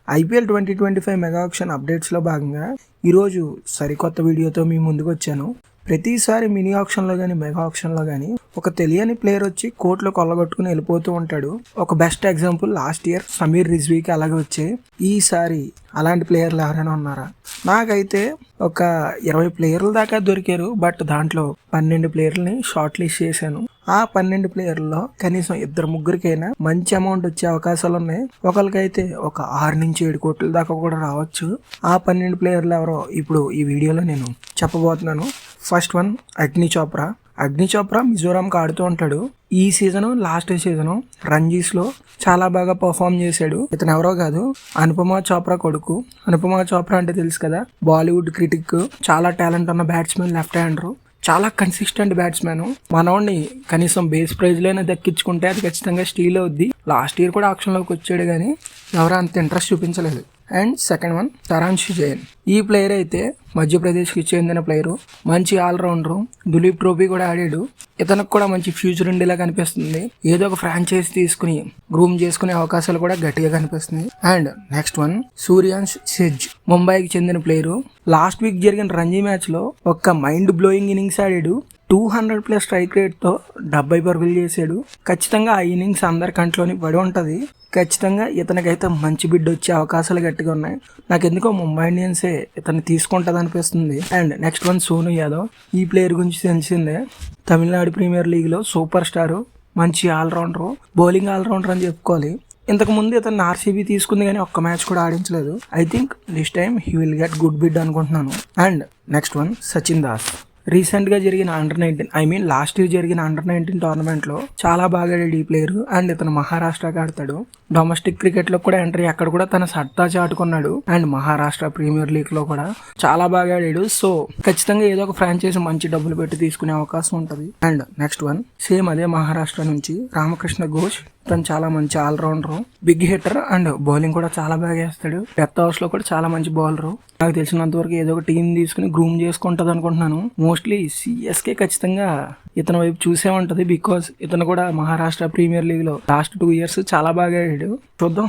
IPL 2025 mega auction అప్డేట్స్లో భాగంగా ఈరోజు సరికొత్త వీడియోతో మీ ముందుకు వచ్చాను. ప్రతిసారి మినీ ఆక్షన్లో కానీ మెగా ఆక్షన్లో కానీ ఒక తెలియని ప్లేయర్ వచ్చి కోర్టులో కొల్లగొట్టుకుని వెళ్ళిపోతూ ఉంటాడు. ఒక best example last year Sameer రిజ్వీకి అలాగే వచ్చాయి. ఈసారి అలాంటి ప్లేయర్లు ఎవరైనా ఉన్నారా? నాకైతే ఒక 20 ప్లేయర్ల దాకా దొరికారు. బట్ దాంట్లో 12 ప్లేయర్లని షార్ట్ లిస్ట్ చేశాను. ఆ 12 ప్లేయర్లలో కనీసం 2-3కైనా మంచి అమౌంట్ వచ్చే అవకాశాలు ఉన్నాయి. ఒకరికైతే ఒక 6 నుంచి 7 కోట్ల దాకా కూడా రావచ్చు. ఆ 12 ప్లేయర్లు ఎవరో ఇప్పుడు ఈ వీడియోలో నేను చెప్పబోతున్నాను. ఫస్ట్ వన్ అగ్ని చోప్రా మిజోరాంకి ఆడుతూ ఉంటాడు. ఈ సీజను లాస్ట్ సీజను రంజీస్లో చాలా బాగా పర్ఫామ్ చేశాడు. ఇతను ఎవరో కాదు, అనుపమ చోప్రా కొడుకు. అనుపమ చోప్రా అంటే తెలుసు కదా, బాలీవుడ్ క్రిటిక్, చాలా టాలెంట్ ఉన్న బ్యాట్స్మెన్, లెఫ్ట్ హ్యాండరు, చాలా కన్సిస్టెంట్ బ్యాట్స్మెన్. మనోడిని కనీసం బేస్ ప్రైజ్లోనే దక్కించుకుంటే అది ఖచ్చితంగా స్టీల్ అవుద్ది. లాస్ట్ ఇయర్ కూడా ఆక్షన్లోకి వచ్చాడు కానీ ఎవరు అంత ఇంట్రెస్ట్ చూపించలేదు. And second one Saransh Jain. ఈ ప్లేయర్ అయితే మధ్యప్రదేశ్కి చెందిన ప్లేయరు, మంచి ఆల్రౌండరు, దులీప్ ట్రోఫీ కూడా ఆడాడు. ఇతనికి కూడా మంచి ఫ్యూచర్ ఉండేలా కనిపిస్తుంది. ఏదో ఒక ఫ్రాంచైజ్ తీసుకుని గ్రూమ్ చేసుకునే అవకాశాలు కూడా గట్టిగా కనిపిస్తుంది. And next one Suryansh SEZ. ముంబైకి చెందిన ప్లేయరు. లాస్ట్ వీక్ జరిగిన రంజీ మ్యాచ్లో ఒక మైండ్ బ్లోయింగ్ ఇన్నింగ్స్ ఆడాడు. 200+ స్ట్రైక్ రేట్తో 70 పరుగులు చేశాడు. ఖచ్చితంగా ఆ ఇన్నింగ్స్ అందరి కంట్లోని పడి ఉంటుంది. ఖచ్చితంగా ఇతనికైతే మంచి బిడ్ వచ్చే అవకాశాలు గట్టిగా ఉన్నాయి. నాకు ఎందుకో ముంబై ఇండియన్సే ఇతన్ని తీసుకుంటుంది అనిపిస్తుంది. And next one Sonu Yadav. ఈ ప్లేయర్ గురించి తెలిసిందే, తమిళనాడు ప్రీమియర్ లీగ్లో సూపర్ స్టారు, మంచి ఆల్రౌండరు, బౌలింగ్ ఆల్రౌండర్ అని చెప్పుకోవాలి. ఇంతకుముందు ఇతను ఆర్సీబీ తీసుకుంది కానీ ఒక్క మ్యాచ్ కూడా ఆడించలేదు. I think this time he will get good bid అనుకుంటున్నాను. And next one Sachin Das. రీసెంట్గా జరిగిన లాస్ట్ ఇయర్ జరిగిన అండర్-19 టోర్నమెంట్లో చాలా బాగా ఆడాడు ఈ ప్లేయర్. అండ్ ఇతను మహారాష్ట్రకి ఆడతాడు. డొమెస్టిక్ క్రికెట్లో కూడా ఎంట్రీ, అక్కడ కూడా తన సత్తా చాటుకున్నాడు. అండ్ మహారాష్ట్ర ప్రీమియర్ లీగ్లో కూడా చాలా బాగా ఆడాడు. సో ఖచ్చితంగా ఏదో ఒక ఫ్రాంచైజ్ మంచి డబ్బులు పెట్టి తీసుకునే అవకాశం ఉంటుంది. అండ్ నెక్స్ట్ వన్ సేమ్ అదే మహారాష్ట్ర నుంచి రామకృష్ణ ఘోష్. తను చాలా మంచి allrounder, big hitter, and bowling కూడా చాలా బాగా వేస్తాడు. డెత్ ఓవర్స్లో కూడా చాలా మంచి బౌలరు. నాకు తెలిసినంత వరకు ఏదో ఒక టీం తీసుకుని గ్రూమ్ చేసుకుంటుంది అనుకుంటున్నాను. మోస్ట్లీ సిఎస్కే ఖచ్చితంగా ఇతని వైపు చూసే ఉంటుంది. బికాస్ ఇతను కూడా మహారాష్ట్ర ప్రీమియర్ లీగ్లో లాస్ట్ 2 years చాలా బాగా ఆడాడు. చూద్దాం.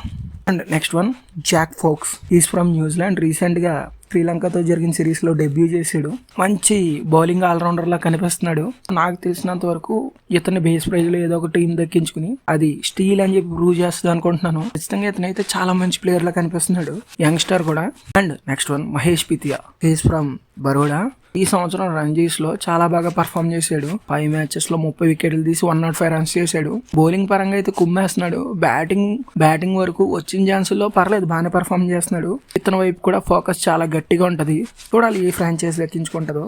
And next one Jack Foakes. Is from New Zealand. రీసెంట్గా శ్రీలంకతో జరిగిన సిరీస్లో డెబ్యూ చేశాడు. మంచి బౌలింగ్ ఆల్రౌండర్లా కనిపిస్తున్నాడు. నాకు తెలిసినంత వరకు ఇతని బేస్ ప్రైజ్లో ఏదో ఒక టీం దక్కించుకుని అది స్టీల్ అని చెప్పి ప్రూవ్ చేస్తుంది అనుకుంటున్నాను. ఖచ్చితంగా ఇతనైతే చాలా మంచి ప్లేయర్లా కనిపిస్తున్నాడు, యంగ్స్టర్ కూడా. And next one Mahesh Pithiya. Is from Baroda. ఈ సంవత్సరం రంజీస్లో చాలా బాగా పర్ఫామ్ చేశాడు. 5 మ్యాచెస్లో 30 వికెట్లు తీసి 105 రన్స్ చేశాడు. బౌలింగ్ పరంగా అయితే కుమ్మేస్తున్నాడు. బ్యాటింగ్ వరకు వచ్చిన ఛాన్సుల్లో పర్లేదు, బాగానే పర్ఫామ్ చేస్తున్నాడు. ఇతని వైపు కూడా ఫోకస్ చాలా గట్టిగా ఉంటుంది. చూడాలి ఏ ఫ్రాంచైజ్ లెక్కించుకుంటుందో.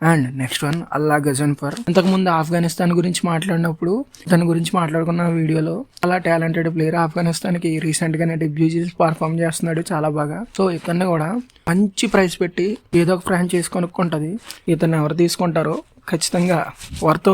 అండ్ నెక్స్ట్ వన్ అల్లా గజన్ఫర్. ఇంతకుముందు ఆఫ్ఘనిస్తాన్ గురించి మాట్లాడినప్పుడు దాని గురించి మాట్లాడుకున్న వీడియోలో చాలా టాలెంటెడ్ ప్లేయర్. ఆఫ్ఘనిస్తాన్కి రీసెంట్గానే డెబ్యూ చేసి పర్ఫామ్ చేస్తున్నాడు చాలా బాగా. సో ఇతన్ని కూడా మంచి ప్రైస్ పెట్టి ఏదో ఒక ఫ్రాంచైజ్ కొనుక్కుంటుంది. ఇతన్ని ఎవరు తీసుకుంటారో ఖచ్చితంగా worth.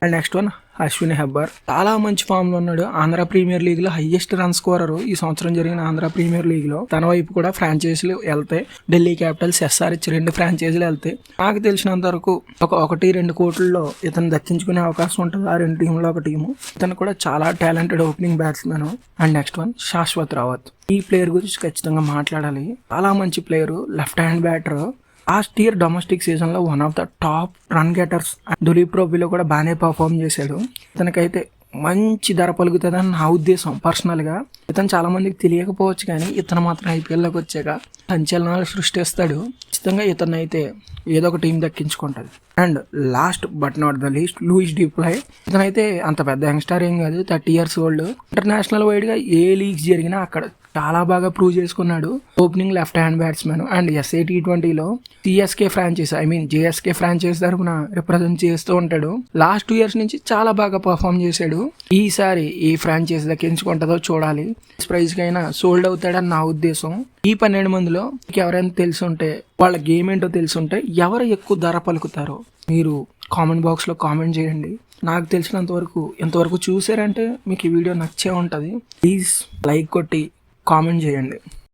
And next one Ashwin Hebbar. చాలా మంచి ఫామ్ లో ఉన్నాడు. ఆంధ్ర ప్రీమియర్ లీగ్ లో హైయెస్ట్ రన్ స్కోరర్ ఈ సంవత్సరం జరిగిన ఆంధ్ర ప్రీమియర్ లీగ్ లో. తన వైపు కూడా ఫ్రాంచైజీలు వెళ్తాయి. ఢిల్లీ క్యాపిటల్స్, SRH 2 ఫ్రాంచైజీలు వెళ్తాయి. నాకు తెలిసినంత వరకు 1-2 కోట్లలో ఇతను దక్కించుకునే అవకాశం ఉంటుంది. ఆ 2 టీంలో ఒక టీము. ఇతను కూడా చాలా talented opening batsmen. And next one Shashwat Rawat. ఈ ప్లేయర్ గురించి ఖచ్చితంగా మాట్లాడాలి. చాలా మంచి player, left hand batter. Last year domestic సీజన్లో one of the top run getters. Duleep ట్రోఫీలో కూడా బాగానే పర్ఫామ్ చేశాడు. ఇతనికైతే మంచి ధర పలుకుతుందని నా ఉద్దేశం పర్సనల్గా. ఇతను చాలా మందికి తెలియకపోవచ్చు కానీ ఇతను మాత్రం ఐపీఎల్లోకి వచ్చాక సంచలనాలు సృష్టిస్తాడు. ఖచ్చితంగా ఇతను అయితే ఏదో ఒక టీం దక్కించుకుంటుంది. And last but not the least లూయిస్ డిప్లై. ఇతనైతే అంత పెద్ద యంగ్స్టర్ ఏం కాదు, 30 years old. ఇంటర్నేషనల్ వైడ్గా ఏ లీగ్స్ జరిగినా అక్కడ చాలా బాగా ప్రూవ్ చేసుకున్నాడు. Opening left hand batsmen. And SA T20లో CSK franchise JSK franchise తరఫున రిప్రజెంట్ చేస్తూ ఉంటాడు. లాస్ట్ 2 years నుంచి చాలా బాగా పర్ఫామ్ చేశాడు. ఈసారి ఈ ఫ్రాంచైజ్ దక్కించుకుంటుందో చూడాలి. ప్రైజ్ కైనా సోల్డ్ అవుతాడని నా ఉద్దేశం. ఈ 12 మందిలో ఎవరైనా తెలుసుంటే, వాళ్ళ గేమ్ ఏంటో తెలుసుంటే, ఎవరు ఎక్కువ ధర పలుకుతారో మీరు కామెంట్ బాక్స్లో కామెంట్ చేయండి. నాకు తెలిసినంత వరకు ఎంతవరకు చూసారంటే మీకు ఈ వీడియో నచ్చే ఉంటుంది. ప్లీజ్ లైక్ కొట్టి కామెంట్ చేయండి.